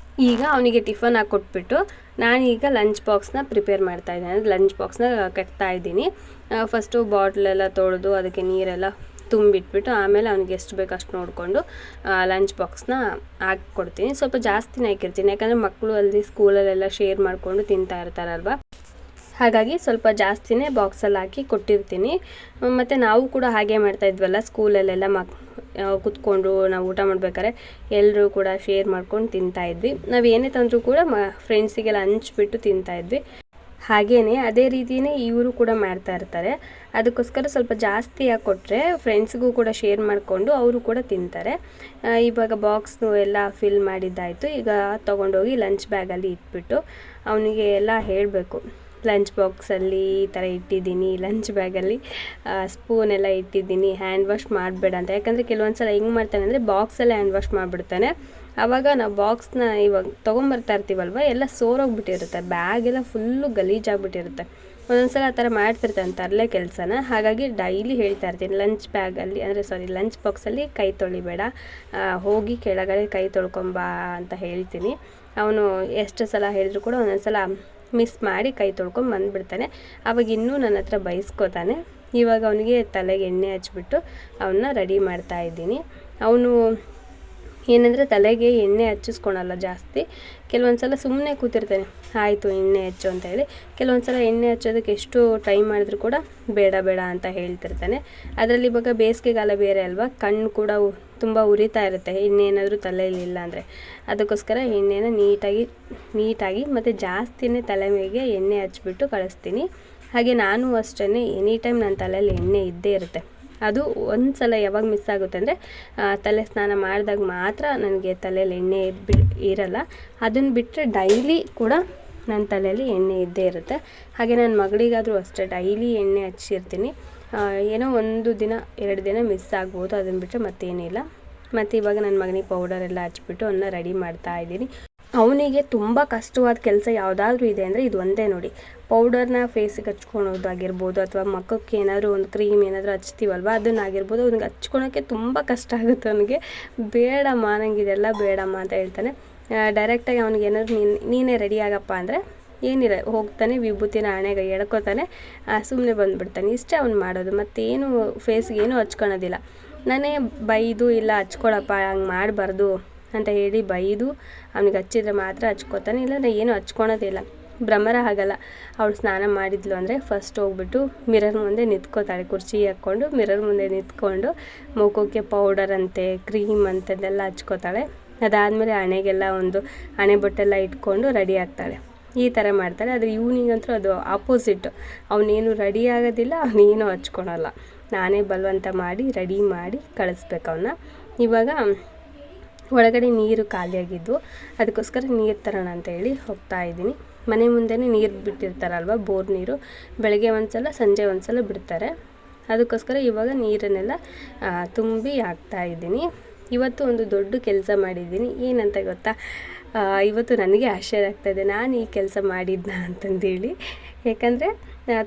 ಈಗ ಅವನಿಗೆ ಟಿಫನ್ ಹಾಕ್ಕೊಟ್ಬಿಟ್ಟು ನಾನೀಗ ಲಂಚ್ ಬಾಕ್ಸ್ನ ಪ್ರಿಪೇರ್ ಮಾಡ್ತಾಯಿದ್ದೀನಿ. ಅಂದರೆ ಲಂಚ್ ಬಾಕ್ಸ್ನ ಕಟ್ತಾ ಇದ್ದೀನಿ. ಫಸ್ಟು ಬಾಟ್ಲೆಲ್ಲ ತೊಳೆದು ಅದಕ್ಕೆ ನೀರೆಲ್ಲ ತುಂಬಿಟ್ಬಿಟ್ಟು ಆಮೇಲೆ ಅವ್ನಿಗೆ ಎಷ್ಟು ಬೇಕು ಅಷ್ಟು ನೋಡಿಕೊಂಡು ಲಂಚ್ ಬಾಕ್ಸ್ನ ಹಾಕ್ಕೊಡ್ತೀನಿ. ಸ್ವಲ್ಪ ಜಾಸ್ತಿನೇ ಹಾಕಿರ್ತೀನಿ, ಯಾಕಂದರೆ ಮಕ್ಕಳು ಅಲ್ಲಿ ಸ್ಕೂಲಲ್ಲೆಲ್ಲ ಶೇರ್ ಮಾಡಿಕೊಂಡು ತಿಂತಾ ಇರ್ತಾರಲ್ವ, ಹಾಗಾಗಿ ಸ್ವಲ್ಪ ಜಾಸ್ತಿನೇ ಬಾಕ್ಸಲ್ಲಿ ಹಾಕಿ ಕೊಟ್ಟಿರ್ತೀನಿ. ಮತ್ತು ನಾವು ಕೂಡ ಹಾಗೆ ಮಾಡ್ತಾಯಿದ್ವಲ್ಲ ಸ್ಕೂಲಲ್ಲೆಲ್ಲ ಕುತ್ಕೊಂಡು ನಾವು ಊಟ ಮಾಡ್ಬೇಕಾದ್ರೆ ಎಲ್ಲರೂ ಕೂಡ ಶೇರ್ ಮಾಡ್ಕೊಂಡು ತಿಂತಾಯಿದ್ವಿ. ನಾವು ಏನೇ ತಂದರೂ ಕೂಡ ಫ್ರೆಂಡ್ಸಿಗೆಲ್ಲ ಹಂಚ್ಬಿಟ್ಟು ತಿಂತಾಯಿದ್ವಿ. ಹಾಗೆಯೇ ಅದೇ ರೀತಿಯೇ ಇವರು ಕೂಡ ಮಾಡ್ತಾ ಇರ್ತಾರೆ. ಅದಕ್ಕೋಸ್ಕರ ಸ್ವಲ್ಪ ಜಾಸ್ತಿ ಕೊಟ್ಟರೆ ಫ್ರೆಂಡ್ಸ್ಗೂ ಕೂಡ ಶೇರ್ ಮಾಡಿಕೊಂಡು ಅವರು ಕೂಡ ತಿಂತಾರೆ. ಇವಾಗ ಬಾಕ್ಸ್ನು ಎಲ್ಲ ಫಿಲ್ ಮಾಡಿದ್ದಾಯಿತು. ಈಗ ತೊಗೊಂಡೋಗಿ ಲಂಚ್ ಬ್ಯಾಗಲ್ಲಿ ಇಟ್ಬಿಟ್ಟು ಅವನಿಗೆ ಎಲ್ಲ ಹೇಳಬೇಕು, ಲಂಚ್ ಬಾಕ್ಸಲ್ಲಿ ಈ ಥರ ಇಟ್ಟಿದ್ದೀನಿ, ಲಂಚ್ ಬ್ಯಾಗಲ್ಲಿ ಸ್ಪೂನೆಲ್ಲ ಇಟ್ಟಿದ್ದೀನಿ, ಹ್ಯಾಂಡ್ ವಾಶ್ ಮಾಡಬೇಡ ಅಂತ. ಯಾಕಂದರೆ ಕೆಲವೊಂದು ಸಲ ಹೆಂಗೆ ಮಾಡ್ತಾನೆ ಅಂದರೆ ಬಾಕ್ಸಲ್ಲೇ ಹ್ಯಾಂಡ್ ವಾಶ್ ಮಾಡಿಬಿಡ್ತಾನೆ. ಆವಾಗ ನಾವು ಬಾಕ್ಸ್ನ ಇವಾಗ ತೊಗೊಂಬರ್ತಾ ಇರ್ತೀವಲ್ವ ಎಲ್ಲ ಸೋರೋಗ್ಬಿಟ್ಟಿರುತ್ತೆ, ಬ್ಯಾಗೆಲ್ಲ ಫುಲ್ಲು ಗಲೀಜಾಗಿಬಿಟ್ಟಿರುತ್ತೆ. ಒಂದೊಂದು ಸಲ ಆ ಥರ ಮಾಡ್ತಿರ್ತಾನೆ ತರಲೆ ಕೆಲಸನ. ಹಾಗಾಗಿ ಡೈಲಿ ಹೇಳ್ತಾ ಇರ್ತೀನಿ ಲಂಚ್ ಬ್ಯಾಗಲ್ಲಿ ಲಂಚ್ ಬಾಕ್ಸಲ್ಲಿ ಕೈ ತೊಳಿಬೇಡ, ಹೋಗಿ ಕೆಳಗಡೆ ಕೈ ತೊಳ್ಕೊಂಬಾ ಅಂತ ಹೇಳ್ತೀನಿ. ಅವನು ಎಷ್ಟು ಸಲ ಹೇಳಿದ್ರು ಕೂಡ ಒಂದೊಂದು ಸಲ ಮಿಸ್ ಮಾಡಿ ಕೈ ತೊಳ್ಕೊಂಡು ಬಂದುಬಿಡ್ತಾನೆ. ಆವಾಗ ಇನ್ನೂ ನನ್ನ ಹತ್ರ ಬೈಸ್ಕೋತಾನೆ. ಇವಾಗ ಅವನಿಗೆ ತಲೆಗೆ ಎಣ್ಣೆ ಹಚ್ಬಿಟ್ಟು ಅವನ್ನ ರೆಡಿ ಮಾಡ್ತಾ ಇದ್ದೀನಿ. ಅವನು ಏನಂದರೆ ತಲೆಗೆ ಎಣ್ಣೆ ಹಚ್ಚಿಸ್ಕೊಳಲ್ಲ ಜಾಸ್ತಿ. ಕೆಲವೊಂದು ಸಲ ಸುಮ್ಮನೆ ಕೂತಿರ್ತಾನೆ, ಆಯಿತು ಎಣ್ಣೆ ಹಚ್ಚು ಅಂತ ಹೇಳಿ. ಕೆಲವೊಂದು ಸಲ ಎಣ್ಣೆ ಹಚ್ಚೋದಕ್ಕೆ ಎಷ್ಟು ಟ್ರೈ ಮಾಡಿದ್ರು ಕೂಡ ಬೇಡ ಬೇಡ ಅಂತ ಹೇಳ್ತಿರ್ತಾನೆ. ಅದರಲ್ಲಿ ಇವಾಗ ಬೇಸಿಗೆಗಾಲ ಬೇರೆ ಅಲ್ವಾ, ಕಣ್ಣು ಕೂಡ ತುಂಬ ಉರಿತಾ ಇರುತ್ತೆ ಎಣ್ಣೆ ಏನಾದರೂ ತಲೆಯಲ್ಲಿ ಇಲ್ಲ ಅಂದರೆ. ಅದಕ್ಕೋಸ್ಕರ ಎಣ್ಣೆನ ನೀಟಾಗಿ ಮತ್ತು ಜಾಸ್ತಿನೇ ತಲೆ ಮೇಲೆ ಎಣ್ಣೆ ಹಚ್ಬಿಟ್ಟು ಕಳಿಸ್ತೀನಿ. ಹಾಗೆ ನಾನು ಅಷ್ಟೇ ಎನಿ ಟೈಮ್ ನನ್ನ ತಲೆಯಲ್ಲಿ ಎಣ್ಣೆ ಇದ್ದೇ ಇರುತ್ತೆ. ಅದು ಒಂದು ಸಲ ಯಾವಾಗ ಮಿಸ್ ಆಗುತ್ತೆ ಅಂದರೆ ತಲೆ ಸ್ನಾನ ಮಾಡಿದಾಗ ಮಾತ್ರ ನನಗೆ ತಲೆಯಲ್ಲಿ ಎಣ್ಣೆ ಇರಲ್ಲ. ಅದನ್ನು ಬಿಟ್ಟರೆ ಡೈಲಿ ಕೂಡ ನನ್ನ ತಲೆಯಲ್ಲಿ ಎಣ್ಣೆ ಇದ್ದೇ ಇರುತ್ತೆ. ಹಾಗೆ ನನ್ನ ಮಗಳಿಗಾದರೂ ಅಷ್ಟೇ ಡೈಲಿ ಎಣ್ಣೆ ಹಚ್ಚಿರ್ತೀನಿ. ಏನೋ 1 ದಿನ 2 ದಿನ ಮಿಸ್ ಆಗ್ಬೋದು, ಅದನ್ನು ಬಿಟ್ಟರೆ ಮತ್ತೇನಿಲ್ಲ. ಮತ್ತು ಇವಾಗ ನನ್ನ ಮಗನಿಗೆ ಪೌಡರ್ ಎಲ್ಲ ಹಚ್ಬಿಟ್ಟು ಅವನ್ನ ರೆಡಿ ಮಾಡ್ತಾ ಇದ್ದೀನಿ. ಅವನಿಗೆ ತುಂಬ ಕಷ್ಟವಾದ ಕೆಲಸ ಯಾವುದಾದ್ರೂ ಇದೆ ಅಂದರೆ ಇದು ಒಂದೇ ನೋಡಿ. ಪೌಡರ್ನ ಫೇಸಿಗೆ ಹಚ್ಕೊಳೋದಾಗಿರ್ಬೋದು, ಅಥವಾ ಮಕ್ಕಕ್ಕೆ ಏನಾದರೂ ಒಂದು ಕ್ರೀಮ್ ಏನಾದರೂ ಹಚ್ತೀವಲ್ವ ಅದನ್ನಾಗಿರ್ಬೋದು, ಅವ್ನಿಗೆ ಹಚ್ಕೊಳೋಕ್ಕೆ ತುಂಬ ಕಷ್ಟ ಆಗುತ್ತೆ. ಅವನಿಗೆ ಬೇಡಮ್ಮ, ನನಗೆ ಇದೆಲ್ಲ ಬೇಡಮ್ಮ ಅಂತ ಹೇಳ್ತಾನೆ. ಡೈರೆಕ್ಟಾಗಿ ಅವ್ನಿಗೆ ಏನಾದರೂ ನೀನೇ ರೆಡಿ ಆಗಪ್ಪ ಅಂದರೆ ಏನಿಲ್ಲ, ಹೋಗ್ತಾನೆ ವಿಭೂತಿನ ಹಣೆಗೆ ಎಳ್ಕೊತಾನೆ, ಸುಮ್ಮನೆ ಬಂದುಬಿಡ್ತಾನೆ. ಇಷ್ಟೇ ಅವ್ನು ಮಾಡೋದು, ಮತ್ತೇನು ಫೇಸ್ಗೆ ಏನೂ ಹಚ್ಕೊಳೋದಿಲ್ಲ. ನಾನೇ ಬೈದು ಇಲ್ಲ ಹಚ್ಕೊಳಪ್ಪ ಹಂಗೆ ಮಾಡಬಾರ್ದು ಅಂತ ಹೇಳಿ ಬೈದು ಅವ್ನಿಗೆ ಹಚ್ಚಿದ್ರೆ ಮಾತ್ರ ಹಚ್ಕೋತಾನೆ, ಇಲ್ಲಾಂದರೆ ಏನೂ ಹಚ್ಕೊಳೋದಿಲ್ಲ. ಭ್ರಮರ ಆಗಲ್ಲ. ಅವಳು ಸ್ನಾನ ಮಾಡಿದ್ಲು ಅಂದರೆ ಫಸ್ಟ್ ಹೋಗ್ಬಿಟ್ಟು ಮಿರರ್ ಮುಂದೆ ನಿಂತ್ಕೋತಾಳೆ, ಕುರ್ಚಿ ಹಾಕ್ಕೊಂಡು ಮಿರರ್ ಮುಂದೆ ನಿಂತ್ಕೊಂಡು ಮುಖಕ್ಕೆ ಪೌಡರ್ ಅಂತೆ ಕ್ರೀಮ್ ಅಂತೆಲ್ಲ ಹಚ್ಕೋತಾಳೆ. ಅದಾದಮೇಲೆ ಹಣೆಗೆಲ್ಲ ಒಂದು ಹಣೆ ಬೊಟ್ಟೆಲ್ಲ ಇಟ್ಕೊಂಡು ರೆಡಿ ಆಗ್ತಾಳೆ. ಈ ಥರ ಮಾಡ್ತಾಳೆ. ಆದರೆ ಇವನಿಗಂತೂ ಅದು ಆಪೋಸಿಟ್. ಅವನೇನು ರೆಡಿ ಆಗೋದಿಲ್ಲ, ಅವನೇನು ಹಚ್ಕೊಳಲ್ಲ. ನಾನೇ ಬಲವಂತ ಮಾಡಿ ರೆಡಿ ಮಾಡಿ ಕಳಿಸ್ಬೇಕು ಅವನ್ನ. ಇವಾಗ ಒಳಗಡೆ ನೀರು ಖಾಲಿಯಾಗಿದ್ದು, ಅದಕ್ಕೋಸ್ಕರ ನೀರು ತರೋಣ ಅಂತೇಳಿ ಹೋಗ್ತಾ ಇದ್ದೀನಿ. ಮನೆ ಮುಂದೆನೇ ನೀರು ಬಿಟ್ಟಿರ್ತಾರಲ್ವ, ಬೋರ್ ನೀರು, ಬೆಳಗ್ಗೆ ಒಂದು ಸಲ ಸಂಜೆ ಒಂದು ಸಲ ಬಿಡ್ತಾರೆ. ಅದಕ್ಕೋಸ್ಕರ ಇವಾಗ ನೀರನ್ನೆಲ್ಲ ತುಂಬಿ ಹಾಕ್ತಾಯಿದ್ದೀನಿ. ಇವತ್ತು ಒಂದು ದೊಡ್ಡ ಕೆಲಸ ಮಾಡಿದ್ದೀನಿ. ಏನಂತ ಗೊತ್ತಾ, ಇವತ್ತು ನನಗೆ ಆಶ್ಚರ್ಯ ಆಗ್ತಾಯಿದೆ ನಾನು ಈ ಕೆಲಸ ಮಾಡಿದ್ನ ಅಂತಂದೇಳಿ. ಯಾಕಂದರೆ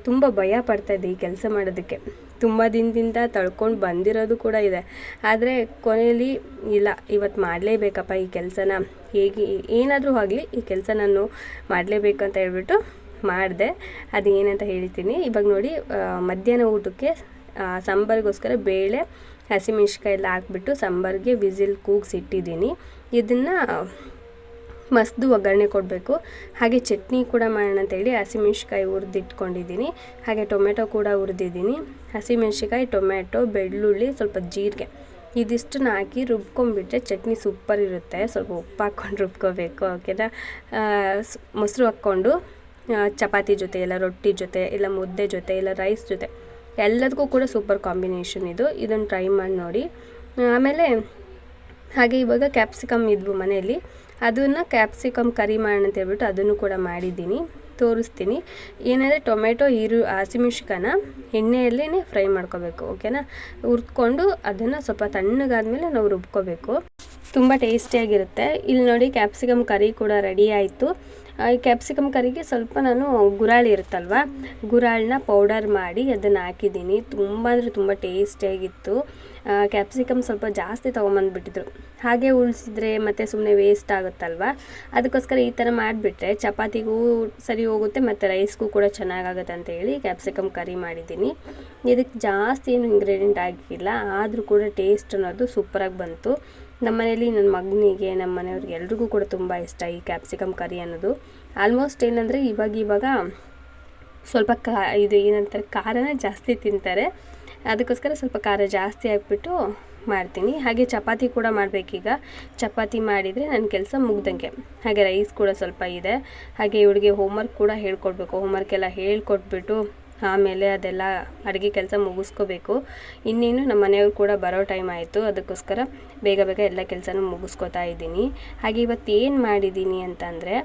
ತುಂಬ ಭಯ ಪಡ್ತಾಯಿದ್ದೆ ಈ ಕೆಲಸ ಮಾಡೋದಕ್ಕೆ. ತುಂಬ ದಿನದಿಂದ ತಳ್ಕೊಂಡು ಬಂದಿರೋದು ಕೂಡ ಇದೆ. ಆದರೆ ಕೊನೆಯಲ್ಲಿ ಇಲ್ಲ, ಇವತ್ತು ಮಾಡಲೇಬೇಕಪ್ಪ ಈ ಕೆಲಸನ, ಹೇಗೆ ಏನಾದರೂ ಆಗಲಿ ಈ ಕೆಲಸ ನಾನು ಮಾಡಲೇಬೇಕು ಹೇಳ್ಬಿಟ್ಟು ಮಾಡಿದೆ. ಅದು ಏನಂತ ಹೇಳ್ತೀನಿ. ಇವಾಗ ನೋಡಿ, ಮಧ್ಯಾಹ್ನ ಊಟಕ್ಕೆ ಸಾಂಬಾರಿಗೋಸ್ಕರ ಬೇಳೆ ಹಸಿಮೆಣ್ಸಿಕಾಯಿ ಎಲ್ಲ ಹಾಕ್ಬಿಟ್ಟು ಸಾಂಬಾರಿಗೆ ವಿಸಿಲ್ ಕೂಗಿಸಿಟ್ಟಿದ್ದೀನಿ. ಇದನ್ನು ಮಸ್ದು ಒಗ್ಗರಣೆ ಕೊಡಬೇಕು. ಹಾಗೆ ಚಟ್ನಿ ಕೂಡ ಮಾಡೋಣ ಅಂತೇಳಿ ಹಸಿಮೆಣ್ಸಿಕಾಯಿ ಹುರಿದಿಟ್ಕೊಂಡಿದ್ದೀನಿ. ಹಾಗೆ ಟೊಮೆಟೊ ಕೂಡ ಹುರಿದಿದ್ದೀನಿ. ಹಸಿಮೆಣ್ಸಿಕಾಯಿ, ಟೊಮೆಟೊ, ಬೆಳ್ಳುಳ್ಳಿ, ಸ್ವಲ್ಪ ಜೀರಿಗೆ ಇದಿಷ್ಟನ್ನ ಹಾಕಿ ರುಬ್ಕೊಂಡ್ಬಿಟ್ರೆ ಚಟ್ನಿ ಸೂಪರ್ ಇರುತ್ತೆ. ಸ್ವಲ್ಪ ಉಪ್ಪು ಹಾಕ್ಕೊಂಡು ರುಬ್ಕೋಬೇಕು. ಓಕೆನಾ. ಮೊಸರು ಹಾಕ್ಕೊಂಡು ಚಪಾತಿ ಜೊತೆ ಇಲ್ಲ ರೊಟ್ಟಿ ಜೊತೆ ಇಲ್ಲ ಮುದ್ದೆ ಜೊತೆ ಇಲ್ಲ ರೈಸ್ ಜೊತೆ ಎಲ್ಲದಕ್ಕೂ ಕೂಡ ಸೂಪರ್ ಕಾಂಬಿನೇಷನ್ ಇದನ್ನು ಟ್ರೈ ಮಾಡಿ ನೋಡಿ. ಆಮೇಲೆ ಹಾಗೆ ಇವಾಗ ಕ್ಯಾಪ್ಸಿಕಮ್ ಇದ್ವು ಮನೆಯಲ್ಲಿ, ಅದನ್ನು ಕ್ಯಾಪ್ಸಿಕಮ್ ಕರಿ ಮಾಡೋಣ ಅಂತ ಹೇಳ್ಬಿಟ್ಟು ಅದನ್ನು ಕೂಡ ಮಾಡಿದ್ದೀನಿ, ತೋರಿಸ್ತೀನಿ. ಏನಂದರೆ ಟೊಮೆಟೊ ಹಸಿಮೆಣ್ಸಿಕಾಯನ್ನ ಎಣ್ಣೆಯಲ್ಲೇ ಫ್ರೈ ಮಾಡ್ಕೋಬೇಕು, ಓಕೆನಾ. ಹುರ್ಕೊಂಡು ಅದನ್ನು ಸ್ವಲ್ಪ ತಣ್ಣಗಾದ್ಮೇಲೆ ನಾವು ರುಬ್ಕೋಬೇಕು, ತುಂಬ ಟೇಸ್ಟಿಯಾಗಿರುತ್ತೆ. ಇಲ್ಲಿ ನೋಡಿ ಕ್ಯಾಪ್ಸಿಕಮ್ ಕರಿ ಕೂಡ ರೆಡಿ ಆಯಿತು. ಈ ಕ್ಯಾಪ್ಸಿಕಮ್ ಕರಿಗೆ ಸ್ವಲ್ಪ ನಾನು ಗುರಾಳಿ ಇರುತ್ತಲ್ವ, ಗುರಾಳನ್ನ ಪೌಡರ್ ಮಾಡಿ ಅದನ್ನು ಹಾಕಿದ್ದೀನಿ. ತುಂಬ ಅಂದರೆ ತುಂಬ ಟೇಸ್ಟಿಯಾಗಿತ್ತು. ಕ್ಯಾಪ್ಸಿಕಮ್ ಸ್ವಲ್ಪ ಜಾಸ್ತಿ ತೊಗೊಂಬಂದುಬಿಟ್ಟಿದ್ರು, ಹಾಗೆ ಉಳಿಸಿದ್ರೆ ಮತ್ತು ಸುಮ್ಮನೆ ವೇಸ್ಟ್ ಆಗುತ್ತಲ್ವ, ಅದಕ್ಕೋಸ್ಕರ ಈ ಥರ ಮಾಡಿಬಿಟ್ರೆ ಚಪಾತಿಗೂ ಸರಿ ಹೋಗುತ್ತೆ ಮತ್ತು ರೈಸ್ಗೂ ಕೂಡ ಚೆನ್ನಾಗಾಗುತ್ತೆ ಅಂತೇಳಿ ಕ್ಯಾಪ್ಸಿಕಮ್ ಕರಿ ಮಾಡಿದ್ದೀನಿ. ಇದಕ್ಕೆ ಜಾಸ್ತಿ ಏನು ಇಂಗ್ರೀಡಿಯೆಂಟ್ ಆಗಿಲ್ಲ, ಆದರೂ ಕೂಡ ಟೇಸ್ಟ್ ಅನ್ನೋದು ಸೂಪರಾಗಿ ಬಂತು. ನಮ್ಮ ಮನೇಲಿ ನನ್ನ ಮಗನಿಗೆ, ನಮ್ಮ ಮನೆಯವ್ರಿಗೆ ಎಲ್ರಿಗೂ ಕೂಡ ತುಂಬ ಇಷ್ಟ ಈ ಕ್ಯಾಪ್ಸಿಕಮ್ ಕರಿ ಅನ್ನೋದು. ಆಲ್ಮೋಸ್ಟ್ ಏನಂದರೆ ಇವಾಗ ಸ್ವಲ್ಪ ಇದು ಏನಂತಾರೆ ಖಾರನ ಜಾಸ್ತಿ ತಿಂತಾರೆ, ಅದಕ್ಕೋಸ್ಕರ ಸ್ವಲ್ಪ ಖಾರ ಜಾಸ್ತಿ ಹಾಕ್ಬಿಟ್ಟು ಮಾಡ್ತೀನಿ. ಹಾಗೆ ಚಪಾತಿ ಕೂಡ ಮಾಡಬೇಕೀಗ, ಚಪಾತಿ ಮಾಡಿದರೆ ನನ್ನ ಕೆಲಸ ಮುಗ್ದಂಗೆ. ಹಾಗೆ ರೈಸ್ ಕೂಡ ಸ್ವಲ್ಪ ಇದೆ. ಹಾಗೆ ಇವಳಿಗೆ ಹೋಮ್ವರ್ಕ್ ಕೂಡ ಹೇಳ್ಕೊಡ್ಬೇಕು, ಹೋಮ್ವರ್ಕ್ ಎಲ್ಲ ಹೇಳ್ಕೊಟ್ಬಿಟ್ಟು ಆಮೇಲೆ ಅದೆಲ್ಲ ಅಡುಗೆ ಕೆಲಸ ಮುಗಿಸ್ಕೋಬೇಕು. ಇನ್ನೇನು ನಮ್ಮ ಮನೆಯವ್ರು ಕೂಡ ಬರೋ ಟೈಮ್ ಆಯಿತು, ಅದಕ್ಕೋಸ್ಕರ ಬೇಗ ಬೇಗ ಎಲ್ಲ ಕೆಲಸನೂ ಮುಗಿಸ್ಕೋತಾ ಇದ್ದೀನಿ. ಹಾಗೆ ಇವತ್ತು ಏನು ಮಾಡಿದ್ದೀನಿ ಅಂತಂದರೆ,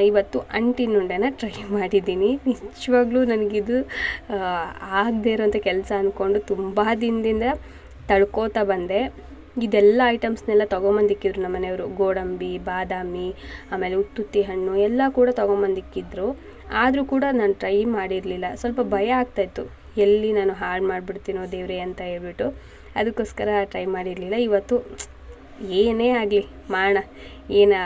ಇವತ್ತು ಅಂಟಿನ ಉಂಡೆನ ಟ್ರೈ ಮಾಡಿದ್ದೀನಿ. ನಿಜವಾಗ್ಲೂ ನನಗಿದು ಆಗದೇ ಇರೋಂಥ ಕೆಲಸ ಅಂದ್ಕೊಂಡು ತುಂಬ ದಿನದಿಂದ ತಡ್ಕೋತಾ ಬಂದೆ. ಇದೆಲ್ಲ ಐಟಮ್ಸ್ನೆಲ್ಲ ತೊಗೊಂಬಂದಿಕ್ಕಿದ್ರು ನಮ್ಮ ಮನೆಯವರು, ಗೋಡಂಬಿ, ಬಾದಾಮಿ, ಆಮೇಲೆ ಉತ್ತುತ್ತಿ ಹಣ್ಣು ಎಲ್ಲ ಕೂಡ ತೊಗೊಂಬಂದಿಕ್ಕಿದ್ರು. ಆದರೂ ಕೂಡ ನಾನು ಟ್ರೈ ಮಾಡಿರಲಿಲ್ಲ, ಸ್ವಲ್ಪ ಭಯ ಆಗ್ತಾಯಿತ್ತು, ಎಲ್ಲಿ ನಾನು ಹಾಳು ಮಾಡಿಬಿಡ್ತೀನೋ ದೇವ್ರೆ ಅಂತ ಹೇಳ್ಬಿಟ್ಟು, ಅದಕ್ಕೋಸ್ಕರ ಟ್ರೈ ಮಾಡಿರಲಿಲ್ಲ. ಇವತ್ತು ಏನೇ ಆಗಲಿ ಮಾಡೋಣ, ಏನು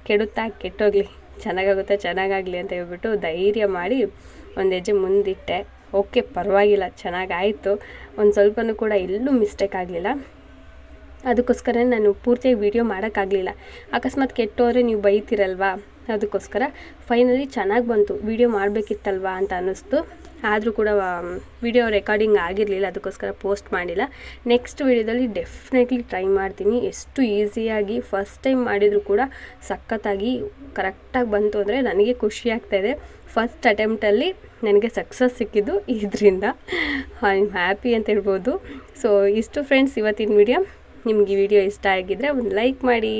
ಕೆಡುತ್ತಾ ಕೆಟ್ಟೋಗಲಿ, ಚೆನ್ನಾಗಾಗುತ್ತಾ ಚೆನ್ನಾಗಾಗಲಿ ಅಂತ ಹೇಳ್ಬಿಟ್ಟು ಧೈರ್ಯ ಮಾಡಿ ಒಂದು ಹೆಜ್ಜೆ ಮುಂದಿಟ್ಟೆ. ಓಕೆ, ಪರವಾಗಿಲ್ಲ, ಚೆನ್ನಾಗಾಯಿತು. ಒಂದು ಸ್ವಲ್ಪನೂ ಕೂಡ ಎಲ್ಲೂ ಮಿಸ್ಟೇಕ್ ಆಗಲಿಲ್ಲ. ಅದಕ್ಕೋಸ್ಕರ ನಾನು ಪೂರ್ತಿಯಾಗಿ ವೀಡಿಯೋ ಮಾಡೋಕ್ಕಾಗಲಿಲ್ಲ, ಅಕಸ್ಮಾತ್ ಕೆಟ್ಟೋದ್ರೆ ನೀವು ಬೈತೀರಲ್ವಾ, ಅದಕ್ಕೋಸ್ಕರ ಫೈನಲಿ ಚೆನ್ನಾಗಿ ಬಂತು. ವೀಡಿಯೋ ಮಾಡಬೇಕಿತ್ತಲ್ವಾ ಅಂತ ಅನ್ನಿಸ್ತು, ಆದರೂ ಕೂಡ ವಿಡಿಯೋ ರೆಕಾರ್ಡಿಂಗ್ ಆಗಿರಲಿಲ್ಲ, ಅದಕ್ಕೋಸ್ಕರ ಪೋಸ್ಟ್ ಮಾಡಿಲ್ಲ. ನೆಕ್ಸ್ಟ್ ವಿಡಿಯೋದಲ್ಲಿ ಡೆಫಿನೆಟ್ಲಿ ಟ್ರೈ ಮಾಡ್ತೀನಿ. ಎಷ್ಟು ಈಸಿಯಾಗಿ ಫಸ್ಟ್ ಟೈಮ್ ಮಾಡಿದರೂ ಕೂಡ ಸಖತ್ತಾಗಿ ಕರೆಕ್ಟಾಗಿ ಬಂತು ಅಂದರೆ ನನಗೆ ಖುಷಿ ಆಗ್ತಾಯಿದೆ. ಫಸ್ಟ್ ಅಟೆಂಪ್ಟಲ್ಲಿ ನನಗೆ ಸಕ್ಸಸ್ ಸಿಕ್ಕಿದ್ದು ಇದರಿಂದ ಐ ಆಮ್ ಹ್ಯಾಪಿ ಅಂತ ಹೇಳ್ಬೋದು. ಸೊ ಇಷ್ಟು ಫ್ರೆಂಡ್ಸ್ ಇವತ್ತಿನ ವಿಡಿಯೋ. ನಿಮಗೆ ಈ ವಿಡಿಯೋ ಇಷ್ಟ ಆಗಿದ್ದರೆ ಒಂದು ಲೈಕ್ ಮಾಡಿ.